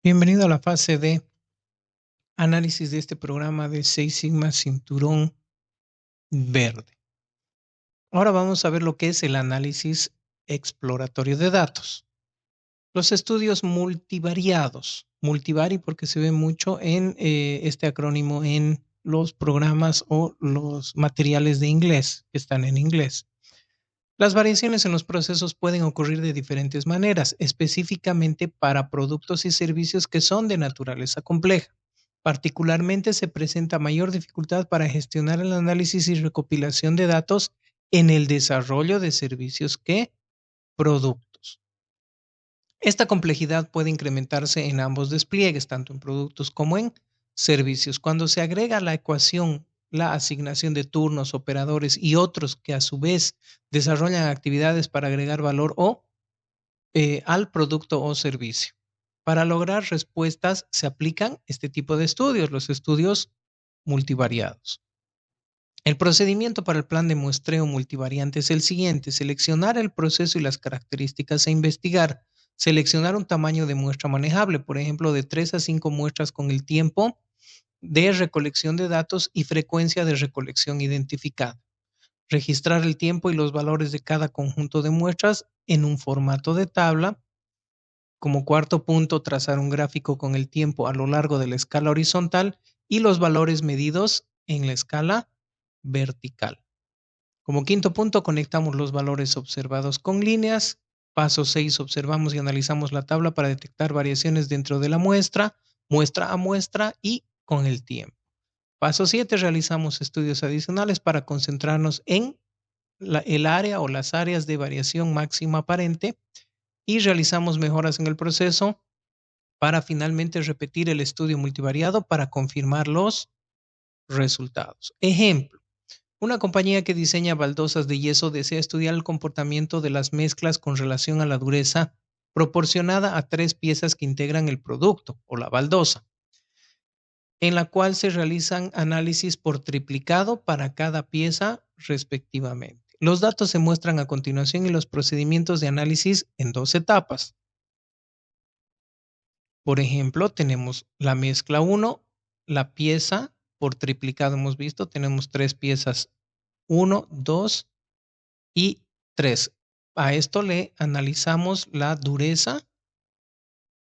Bienvenido a la fase de análisis de este programa de Seis Sigma Cinturón Verde. Ahora vamos a ver lo que es el análisis exploratorio de datos. Los estudios multivariados, multivari porque se ve mucho en este acrónimo en los programas o los materiales de inglés que están en inglés. Las variaciones en los procesos pueden ocurrir de diferentes maneras, específicamente para productos y servicios que son de naturaleza compleja. Particularmente se presenta mayor dificultad para gestionar el análisis y recopilación de datos en el desarrollo de servicios que productos. Esta complejidad puede incrementarse en ambos despliegues, tanto en productos como en servicios. Cuando se agrega a la ecuación la asignación de turnos, operadores y otros que a su vez desarrollan actividades para agregar valor al producto o servicio. Para lograr respuestas se aplican este tipo de estudios, los estudios multivariados. El procedimiento para el plan de muestreo multivariante es el siguiente: seleccionar el proceso y las características e investigar. Seleccionar un tamaño de muestra manejable, por ejemplo, de 3 a 5 muestras con el tiempo de recolección de datos y frecuencia de recolección identificada. Registrar el tiempo y los valores de cada conjunto de muestras en un formato de tabla. Como cuarto punto, trazar un gráfico con el tiempo a lo largo de la escala horizontal y los valores medidos en la escala vertical. Como quinto punto, conectamos los valores observados con líneas. Paso 6, observamos y analizamos la tabla para detectar variaciones dentro de la muestra, muestra a muestra y con el tiempo. Paso 7, realizamos estudios adicionales para concentrarnos en el área o las áreas de variación máxima aparente y realizamos mejoras en el proceso para finalmente repetir el estudio multivariado para confirmar los resultados. Ejemplo: una compañía que diseña baldosas de yeso desea estudiar el comportamiento de las mezclas con relación a la dureza proporcionada a 3 piezas que integran el producto o la baldosa, en la cual se realizan análisis por triplicado para cada pieza respectivamente. Los datos se muestran a continuación y los procedimientos de análisis en 2 etapas. Por ejemplo, tenemos la mezcla 1, la pieza por triplicado hemos visto, tenemos 3 piezas, 1, 2 y 3. A esto le analizamos la dureza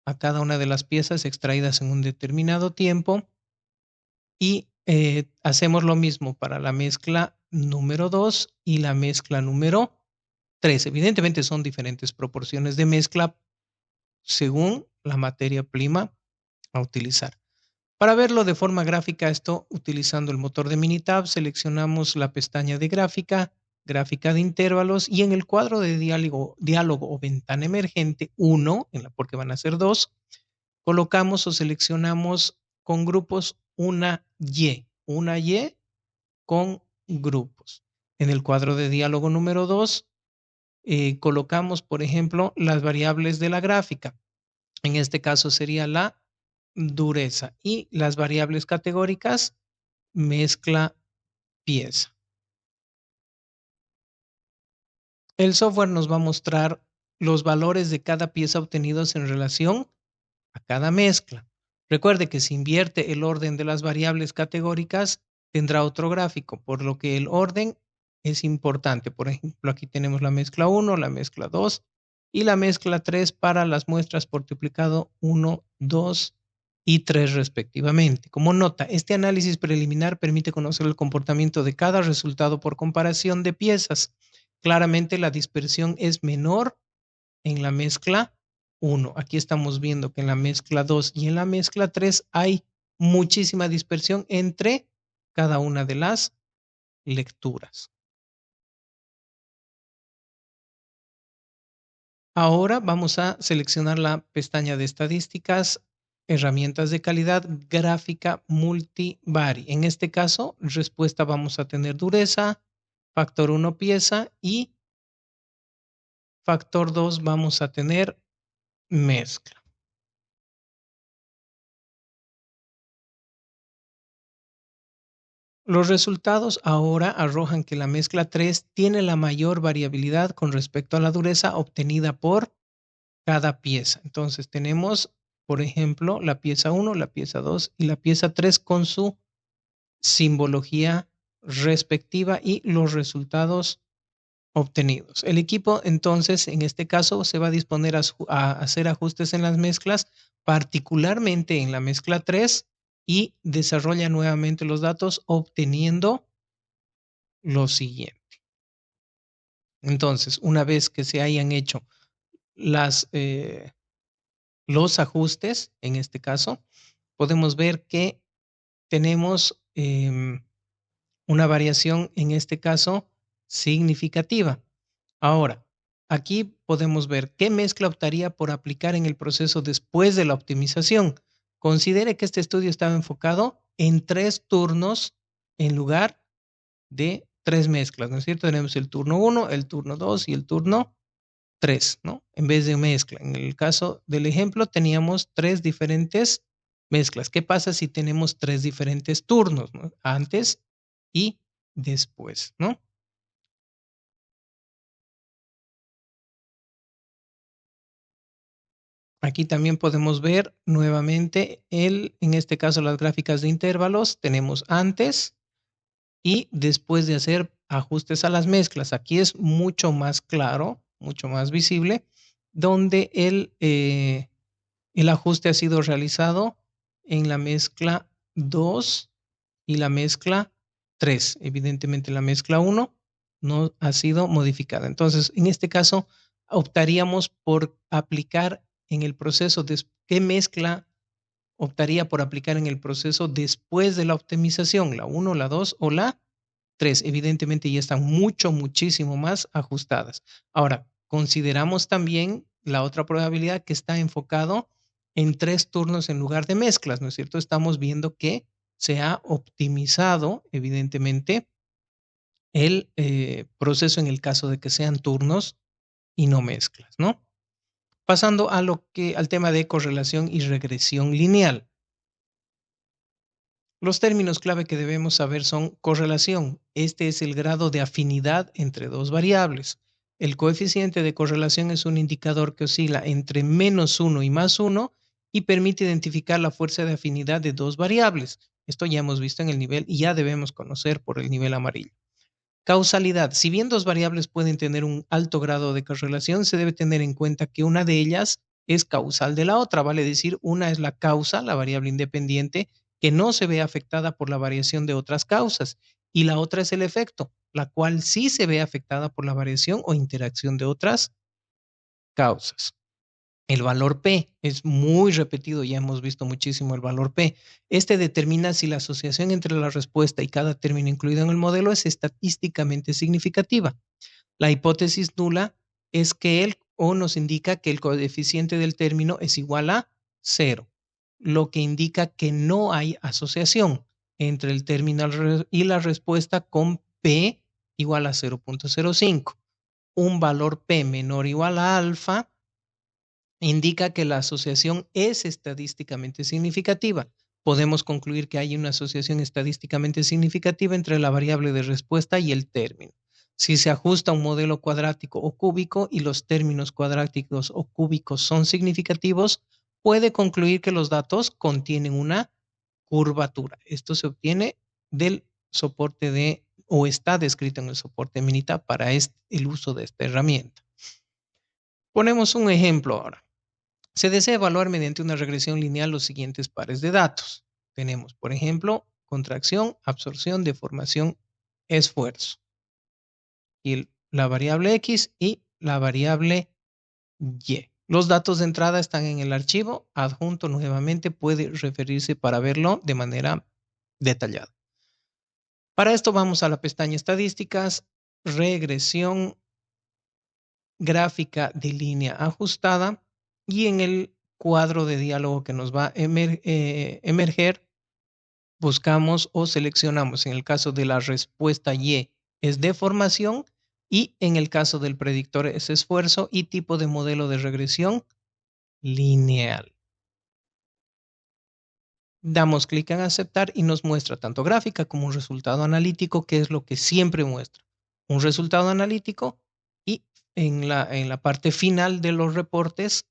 a cada una de las piezas extraídas en un determinado tiempo y hacemos lo mismo para la mezcla número 2 y la mezcla número 3. Evidentemente son diferentes proporciones de mezcla según la materia prima a utilizar. Para verlo de forma gráfica, esto utilizando el motor de Minitab, seleccionamos la pestaña de gráfica, gráfica de intervalos, y en el cuadro de diálogo o ventana emergente 1, porque van a ser 2, colocamos o seleccionamos con grupos una Y con grupos. En el cuadro de diálogo número 2, colocamos, por ejemplo, las variables de la gráfica. En este caso sería la dureza y las variables categóricas mezcla pieza. El software nos va a mostrar los valores de cada pieza obtenidos en relación a cada mezcla. Recuerde que si invierte el orden de las variables categóricas, tendrá otro gráfico, por lo que el orden es importante. Por ejemplo, aquí tenemos la mezcla 1, la mezcla 2 y la mezcla 3 para las muestras por triplicado 1, 2 y 3 respectivamente. Como nota, este análisis preliminar permite conocer el comportamiento de cada resultado por comparación de piezas. Claramente la dispersión es menor en la mezcla 1. Aquí estamos viendo que en la mezcla 2 y en la mezcla 3 hay muchísima dispersión entre cada una de las lecturas. Ahora vamos a seleccionar la pestaña de estadísticas, herramientas de calidad, gráfica multivari. En este caso, respuesta vamos a tener dureza, factor 1 pieza y factor 2 vamos a tener mezcla. Los resultados ahora arrojan que la mezcla 3 tiene la mayor variabilidad con respecto a la dureza obtenida por cada pieza. Entonces tenemos por ejemplo, la pieza 1, la pieza 2 y la pieza 3 con su simbología respectiva y los resultados obtenidos. El equipo, entonces, en este caso, se va a disponer a hacer ajustes en las mezclas, particularmente en la mezcla 3, y desarrolla nuevamente los datos obteniendo lo siguiente. Entonces, una vez que se hayan hecho las, los ajustes, en este caso, podemos ver que tenemos una variación, en este caso, significativa. Ahora, aquí podemos ver qué mezcla optaría por aplicar en el proceso después de la optimización. Considere que este estudio estaba enfocado en 3 turnos en lugar de 3 mezclas, ¿no es cierto? Tenemos el turno 1, el turno 2 y el turno 3, ¿no? En vez de mezcla. En el caso del ejemplo teníamos 3 diferentes mezclas. ¿Qué pasa si tenemos 3 diferentes turnos, ¿no? Antes y después, ¿no? Aquí también podemos ver nuevamente en este caso, las gráficas de intervalos. Tenemos antes y después de hacer ajustes a las mezclas. Aquí es mucho más claro, mucho más visible, donde el ajuste ha sido realizado en la mezcla 2 y la mezcla 3. Evidentemente la mezcla 1 no ha sido modificada. Entonces, en este caso, optaríamos por aplicar en el proceso de qué mezcla optaría por aplicar en el proceso después de la optimización, la 1, la 2 o la 3. Evidentemente ya están muchísimo más ajustadas. Ahora, consideramos también la otra probabilidad que está enfocado en 3 turnos en lugar de mezclas, ¿no es cierto? Estamos viendo que se ha optimizado, evidentemente, el proceso en el caso de que sean turnos y no mezclas, ¿no? Pasando al tema de correlación y regresión lineal. Los términos clave que debemos saber son correlación. Este es el grado de afinidad entre dos variables. El coeficiente de correlación es un indicador que oscila entre -1 y +1 y permite identificar la fuerza de afinidad de dos variables. Esto ya hemos visto en el nivel y ya debemos conocer por el nivel amarillo. Causalidad. Si bien dos variables pueden tener un alto grado de correlación, se debe tener en cuenta que una de ellas es causal de la otra, vale decir, una es la causa, la variable independiente, que no se ve afectada por la variación de otras causas, y la otra es el efecto, la cual sí se ve afectada por la variación o interacción de otras causas. El valor P es muy repetido, ya hemos visto muchísimo el valor P. Este determina si la asociación entre la respuesta y cada término incluido en el modelo es estadísticamente significativa. La hipótesis nula es que el o nos indica que el coeficiente del término es igual a 0, lo que indica que no hay asociación entre el término y la respuesta con P igual a 0.05. Un valor P menor o igual a alfa indica que la asociación es estadísticamente significativa. Podemos concluir que hay una asociación estadísticamente significativa entre la variable de respuesta y el término. Si se ajusta un modelo cuadrático o cúbico y los términos cuadráticos o cúbicos son significativos, puede concluir que los datos contienen una curvatura. Esto se obtiene del soporte o está descrito en el soporte Minitab para el uso de esta herramienta. Ponemos un ejemplo ahora. Se desea evaluar mediante una regresión lineal los siguientes pares de datos. Tenemos, por ejemplo, contracción, absorción, deformación, esfuerzo. Y la variable X y la variable Y. Los datos de entrada están en el archivo. Adjunto nuevamente puede referirse para verlo de manera detallada. Para esto vamos a la pestaña estadísticas, regresión, gráfica de línea ajustada y en el cuadro de diálogo que nos va a emerger, buscamos o seleccionamos. En el caso de la respuesta Y es deformación y en el caso del predictor es esfuerzo y tipo de modelo de regresión lineal. Damos clic en aceptar y nos muestra tanto gráfica como un resultado analítico, que es lo que siempre muestra. Un resultado analítico y en la parte final de los reportes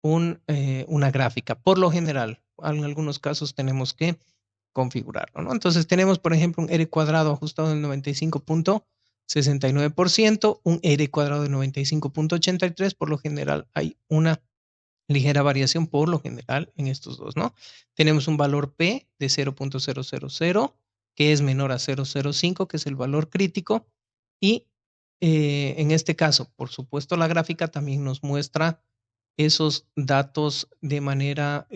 una gráfica. Por lo general, en algunos casos tenemos que configurarlo, ¿no? Entonces tenemos, por ejemplo, un R cuadrado ajustado del 95.69%, un R cuadrado de 95.83%. Por lo general hay una ligera variación por lo general en estos dos, ¿no? Tenemos un valor P de 0.000, que es menor a 0.05, que es el valor crítico. Y en este caso, por supuesto, la gráfica también nos muestra esos datos de manera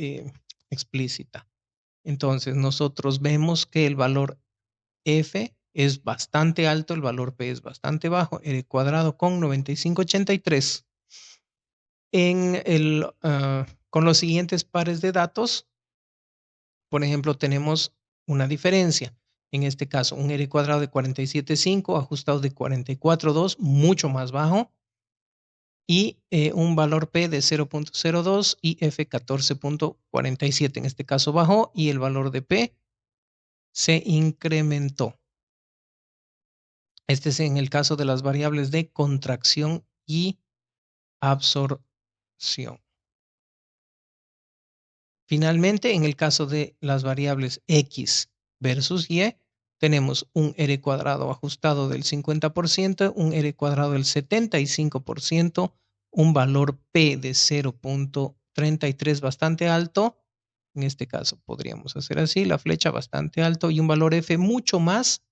explícita. Entonces, nosotros vemos que el valor F es bastante alto, el valor P es bastante bajo, R cuadrado con 95.83. Con los siguientes pares de datos, por ejemplo, tenemos una diferencia. En este caso, un R cuadrado de 47.5 ajustado de 44.2, mucho más bajo, y un valor P de 0.02 y F 14.47. En este caso bajó y el valor de P se incrementó. Este es en el caso de las variables de contracción y absorción. Finalmente, en el caso de las variables X versus Y, tenemos un R cuadrado ajustado del 50%, un R cuadrado del 75%, un valor P de 0.33 bastante alto. En este caso podríamos hacer así, la flecha bastante alto, y un valor F mucho más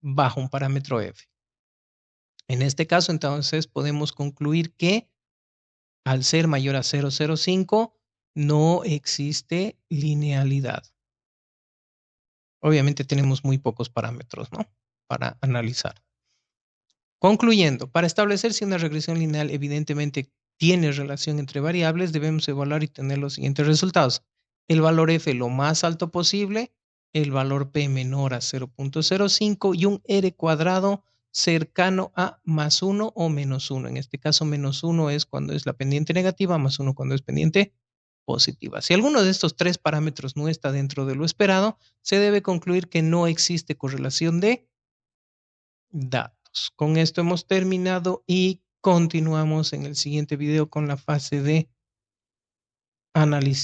bajo, un parámetro F. En este caso, entonces, podemos concluir que al ser mayor a 0.05, no existe linealidad. Obviamente tenemos muy pocos parámetros, ¿no?, para analizar. Concluyendo, para establecer si una regresión lineal evidentemente tiene relación entre variables, debemos evaluar y tener los siguientes resultados. El valor F lo más alto posible, el valor P menor a 0.05 y un R cuadrado cercano a más 1 o menos 1. En este caso, menos 1 es cuando es la pendiente negativa, más 1 cuando es pendiente positiva. Si alguno de estos tres parámetros no está dentro de lo esperado, se debe concluir que no existe correlación de datos. Con esto hemos terminado y continuamos en el siguiente video con la fase de análisis.